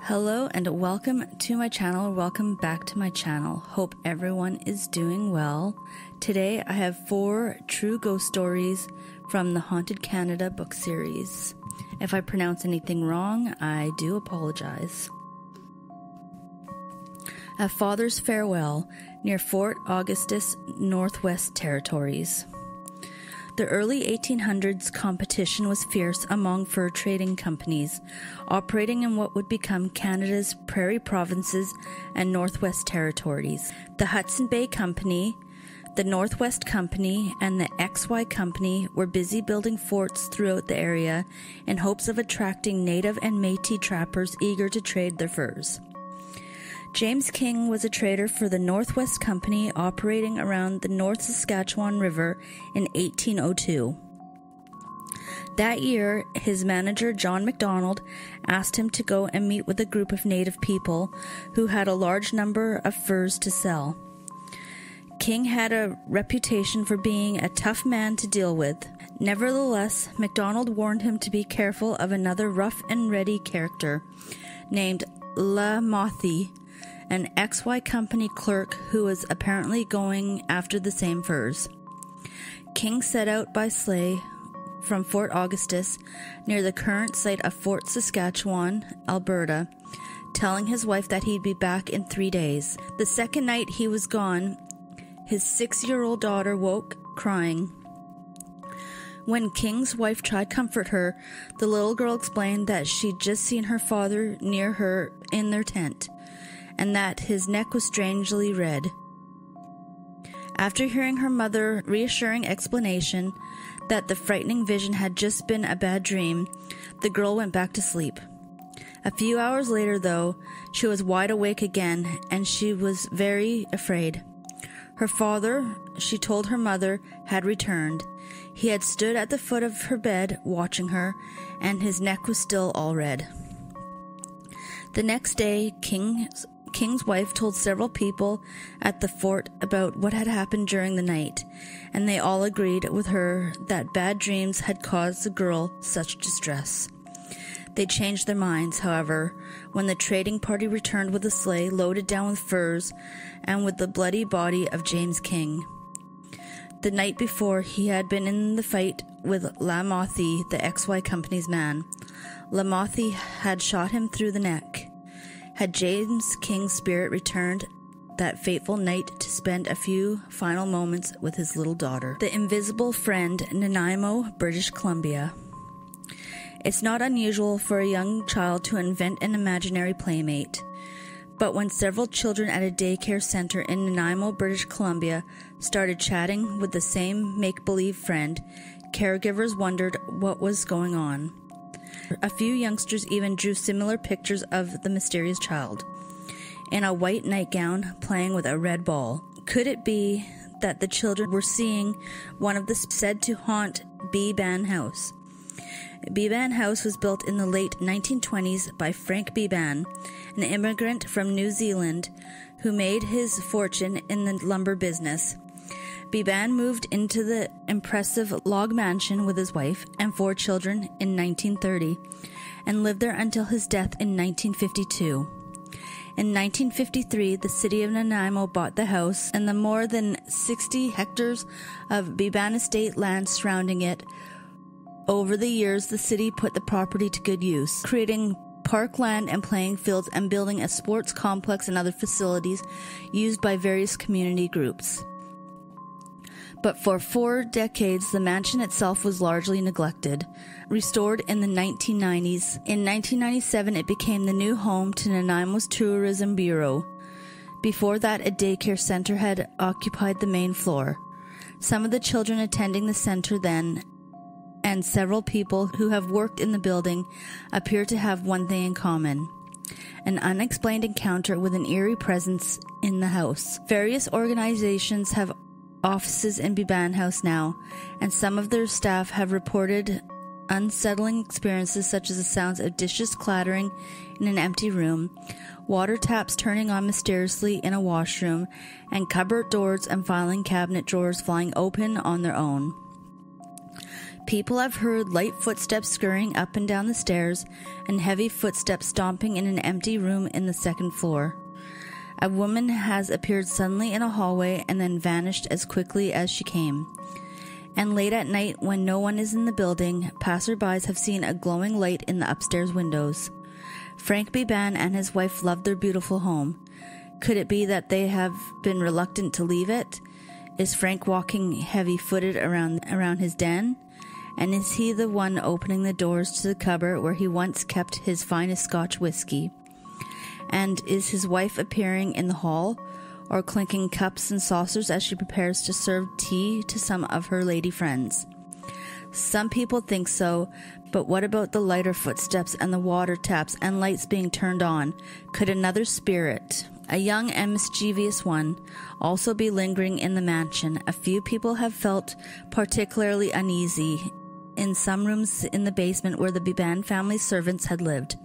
Hello and welcome to my channel. Welcome back to my channel. Hope everyone is doing well. Today I have 4 true ghost stories from the Haunted Canada book series. If I pronounce anything wrong, I do apologize. A Father's Farewell near Fort Augustus, Northwest Territories. The early 1800s competition was fierce among fur trading companies operating in what would become Canada's prairie provinces and Northwest Territories. The Hudson Bay Company, the Northwest Company, and the XY Company were busy building forts throughout the area in hopes of attracting native and Métis trappers eager to trade their furs. James King was a trader for the Northwest Company operating around the North Saskatchewan River in 1802. That year, his manager John MacDonald asked him to go and meet with a group of native people who had a large number of furs to sell. King had a reputation for being a tough man to deal with. Nevertheless, MacDonald warned him to be careful of another rough and ready character named La Mothie, an XY Company clerk who was apparently going after the same furs. King set out by sleigh from Fort Augustus, near the current site of Fort Saskatchewan, Alberta, telling his wife that he'd be back in 3 days. The second night he was gone, his 6-year-old daughter woke, crying. When King's wife tried to comfort her, the little girl explained that she'd just seen her father near her in their tent, and that his neck was strangely red. After hearing her mother's reassuring explanation that the frightening vision had just been a bad dream, the girl went back to sleep. A few hours later, though, she was wide awake again, and she was very afraid. Her father, she told her mother, had returned. He had stood at the foot of her bed watching her, and his neck was still all red. The next day, King's wife told several people at the fort about what had happened during the night, and they all agreed with her that bad dreams had caused the girl such distress. They changed their minds, however, when the trading party returned with a sleigh loaded down with furs and with the bloody body of James King. The night before, he had been in the fight with La Mothie, the XY Company's man. La Mothie had shot him through the neck. Had James King's spirit returned that fateful night to spend a few final moments with his little daughter. The Invisible Friend, Nanaimo, British Columbia. It's not unusual for a young child to invent an imaginary playmate, but when several children at a daycare center in Nanaimo, British Columbia started chatting with the same make-believe friend, caregivers wondered what was going on. A few youngsters even drew similar pictures of the mysterious child, in a white nightgown playing with a red ball. Could it be that the children were seeing one of the said to haunt Beban House? Beban House was built in the late 1920s by Frank Beban, an immigrant from New Zealand who made his fortune in the lumber business. Beban moved into the impressive log mansion with his wife and 4 children in 1930 and lived there until his death in 1952. In 1953, the city of Nanaimo bought the house and the more than 60 hectares of Beban estate land surrounding it. Over the years, the city put the property to good use, creating parkland and playing fields and building a sports complex and other facilities used by various community groups. But for 4 decades, the mansion itself was largely neglected. Restored in the 1990s, in 1997 it became the new home to Nanaimo's Tourism Bureau. Before that, a daycare center had occupied the main floor. Some of the children attending the center then, and several people who have worked in the building, appear to have one thing in common: an unexplained encounter with an eerie presence in the house. Various organizations have offices in Beban House now, and some of their staff have reported unsettling experiences such as the sounds of dishes clattering in an empty room, water taps turning on mysteriously in a washroom, and cupboard doors and filing cabinet drawers flying open on their own. People have heard light footsteps scurrying up and down the stairs and heavy footsteps stomping in an empty room in the second floor. A woman has appeared suddenly in a hallway and then vanished as quickly as she came. And late at night, when no one is in the building, passerbys have seen a glowing light in the upstairs windows. Frank Beban and his wife loved their beautiful home. Could it be that they have been reluctant to leave it? Is Frank walking heavy-footed around his den? And is he the one opening the doors to the cupboard where he once kept his finest Scotch whiskey? And is his wife appearing in the hall, or clinking cups and saucers as she prepares to serve tea to some of her lady friends? Some people think so, but what about the lighter footsteps and the water taps and lights being turned on? Could another spirit, a young and mischievous one, also be lingering in the mansion? A few people have felt particularly uneasy in some rooms in the basement where the Beban family's servants had lived.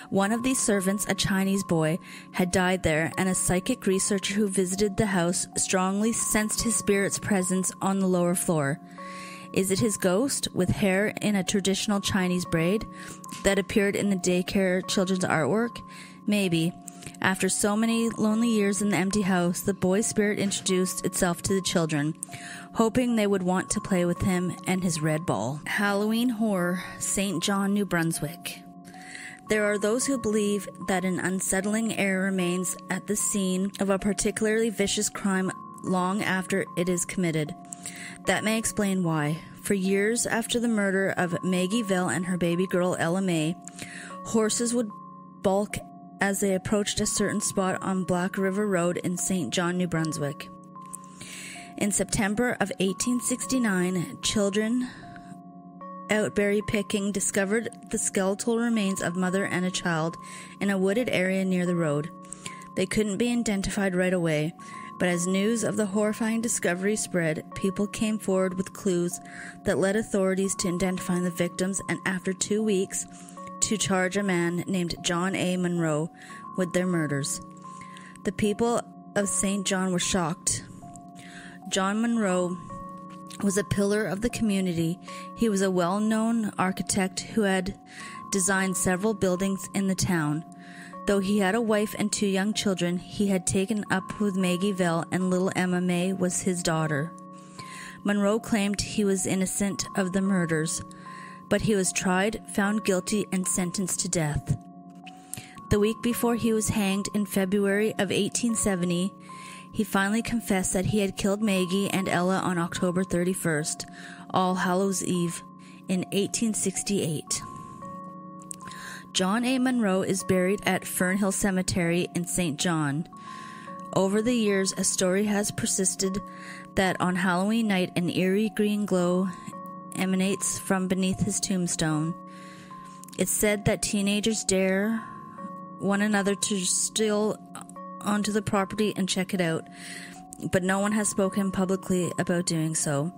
One of these servants, a Chinese boy, had died there, and a psychic researcher who visited the house strongly sensed his spirit's presence on the lower floor. Is it his ghost, with hair in a traditional Chinese braid, that appeared in the daycare children's artwork? Maybe. After so many lonely years in the empty house, the boy's spirit introduced itself to the children, hoping they would want to play with him and his red ball. Halloween Horror, St. John, New Brunswick. There are those who believe that an unsettling air remains at the scene of a particularly vicious crime long after it is committed. That may explain why. For years after the murder of Maggie Vell and her baby girl Ella May, horses would balk as they approached a certain spot on Black River Road in St. John, New Brunswick. In September of 1869, children out berry picking discovered the skeletal remains of mother and a child in a wooded area near the road. They couldn't be identified right away, but as news of the horrifying discovery spread, people came forward with clues that led authorities to identify the victims, and after 2 weeks, to charge a man named John A. Monroe with their murders. The people of St. John were shocked. John Monroe was a pillar of the community. He was a well-known architect who had designed several buildings in the town. Though he had a wife and 2 young children, he had taken up with Maggie Vell, and little Emma May was his daughter. Monroe claimed he was innocent of the murders, but he was tried, found guilty, and sentenced to death. The week before he was hanged in February of 1870, he finally confessed that he had killed Maggie and Ella on October 31st, All Hallows Eve, in 1868. John A. Monroe is buried at Fernhill Cemetery in St. John. Over the years, a story has persisted that on Halloween night an eerie green glow emanates from beneath his tombstone. It's said that teenagers dare one another to steal onto the property and check it out, but no one has spoken publicly about doing so.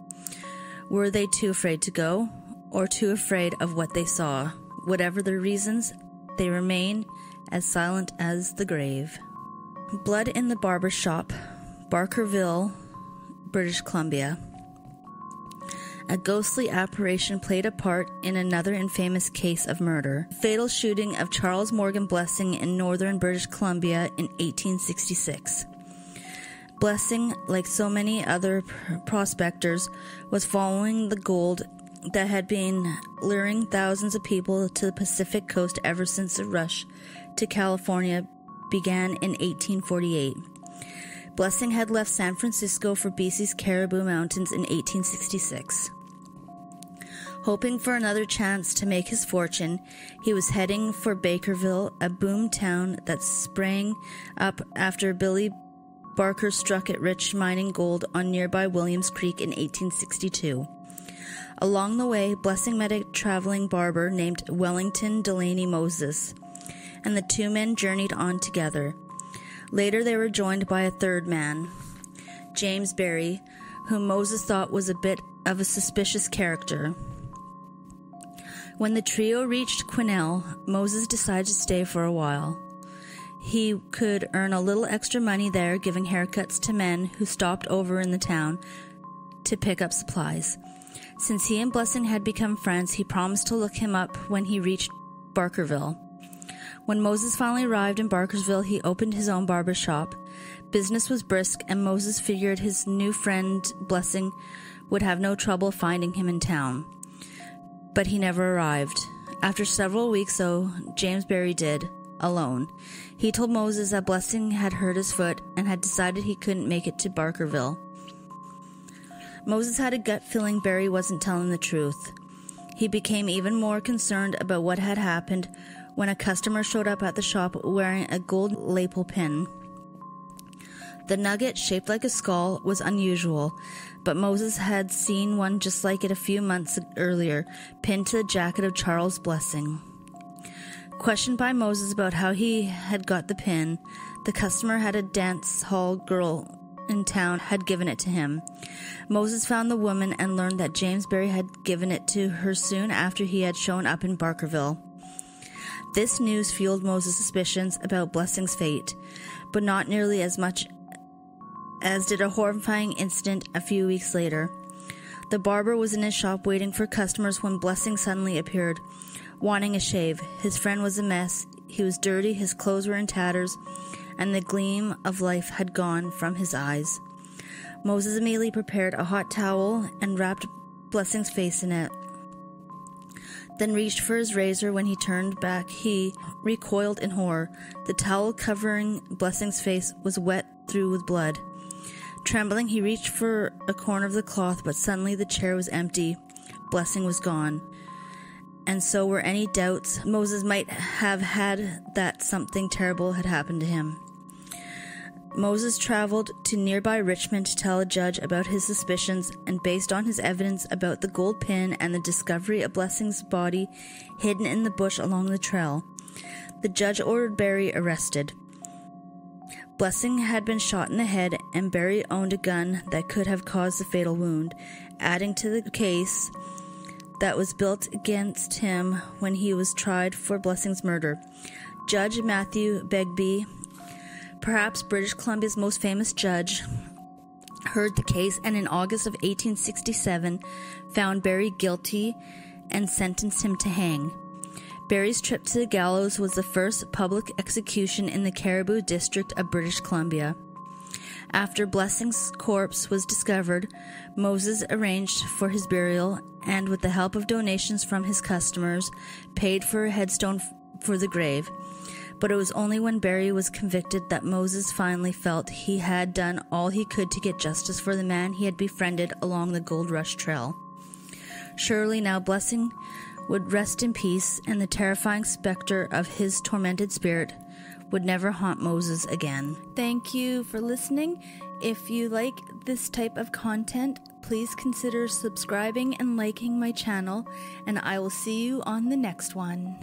Were they too afraid to go, or too afraid of what they saw? Whatever the reasons, they remain as silent as the grave. Blood in the Barber Shop, Barkerville, British Columbia. A ghostly apparition played a part in another infamous case of murder. Fatal shooting of Charles Morgan Blessing in northern British Columbia in 1866. Blessing, like so many other prospectors, was following the gold that had been luring thousands of people to the Pacific coast ever since the rush to California began in 1848. Blessing had left San Francisco for BC's Caribou Mountains in 1866. Hoping for another chance to make his fortune, he was heading for Bakerville, a boom town that sprang up after Billy Barker struck it rich mining gold on nearby Williams Creek in 1862. Along the way, Blessing met a traveling barber named Wellington Delaney Moses, and the 2 men journeyed on together. Later they were joined by a 3rd man, James Berry, whom Moses thought was a bit of a suspicious character. When the trio reached Quesnel, Moses decided to stay for a while. He could earn a little extra money there, giving haircuts to men who stopped over in the town to pick up supplies. Since he and Blessing had become friends, he promised to look him up when he reached Barkerville. When Moses finally arrived in Barkersville, he opened his own barber shop. Business was brisk, and Moses figured his new friend, Blessing, would have no trouble finding him in town. But he never arrived. After several weeks, though, James Berry did, alone. He told Moses that Blessing had hurt his foot and had decided he couldn't make it to Barkerville. Moses had a gut feeling Berry wasn't telling the truth. He became even more concerned about what had happened when a customer showed up at the shop wearing a gold lapel pin. The nugget, shaped like a skull, was unusual, but Moses had seen one just like it a few months earlier, pinned to the jacket of Charles Blessing. Questioned by Moses about how he had got the pin, the customer had a dance hall girl in town had given it to him. Moses found the woman and learned that James Berry had given it to her soon after he had shown up in Barkerville. This news fueled Moses' suspicions about Blessing's fate, but not nearly as much as did a horrifying incident a few weeks later. The barber was in his shop waiting for customers when Blessing suddenly appeared, wanting a shave. His friend was a mess. He was dirty, his clothes were in tatters, and the gleam of life had gone from his eyes. Moses immediately prepared a hot towel and wrapped Blessing's face in it, then reached for his razor. When he turned back, he recoiled in horror. The towel covering Blessing's face was wet through with blood. Trembling, he reached for a corner of the cloth, but suddenly the chair was empty. Blessing was gone. And so were any doubts Moses might have had that something terrible had happened to him. Moses traveled to nearby Richmond to tell a judge about his suspicions, and based on his evidence about the gold pin and the discovery of Blessing's body hidden in the bush along the trail, the judge ordered Berry arrested. Blessing had been shot in the head, and Berry owned a gun that could have caused the fatal wound, adding to the case that was built against him when he was tried for Blessing's murder. Judge Matthew Begbie, perhaps British Columbia's most famous judge, heard the case and in August of 1867 found Berry guilty and sentenced him to hang. Berry's trip to the gallows was the first public execution in the Cariboo District of British Columbia. After Blessing's corpse was discovered, Moses arranged for his burial and, with the help of donations from his customers, paid for a headstone for the grave. But it was only when Berry was convicted that Moses finally felt he had done all he could to get justice for the man he had befriended along the Gold Rush Trail. Surely now Blessing would rest in peace, and the terrifying specter of his tormented spirit would never haunt Moses again. Thank you for listening. If you like this type of content, please consider subscribing and liking my channel, and I will see you on the next one.